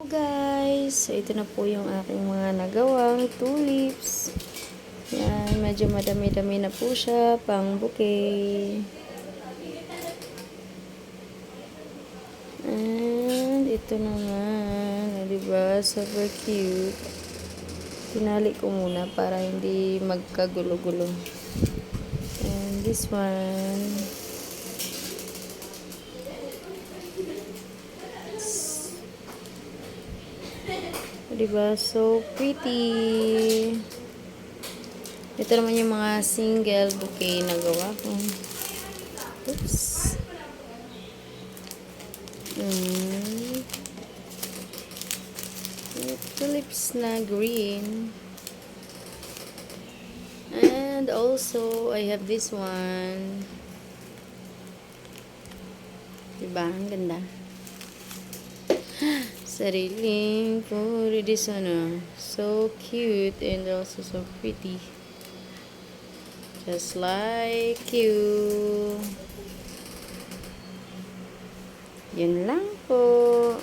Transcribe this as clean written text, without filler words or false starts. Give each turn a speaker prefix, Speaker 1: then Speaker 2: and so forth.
Speaker 1: Guys, so ito na po yung aking mga nagawang tulips. Yan, medyo madami-dami na po siya, pang bouquet. And ito naman, diba? Super cute. Tinali ko muna para hindi magkagulo-gulo. And this one. Diba? So pretty. Ito naman yung mga single bouquet na gawa ko. Oops. Tulips na green. And also, I have this one. Diba? Ang ganda. Sariling for this one. So cute and also so pretty. Just like you. Yun lang po.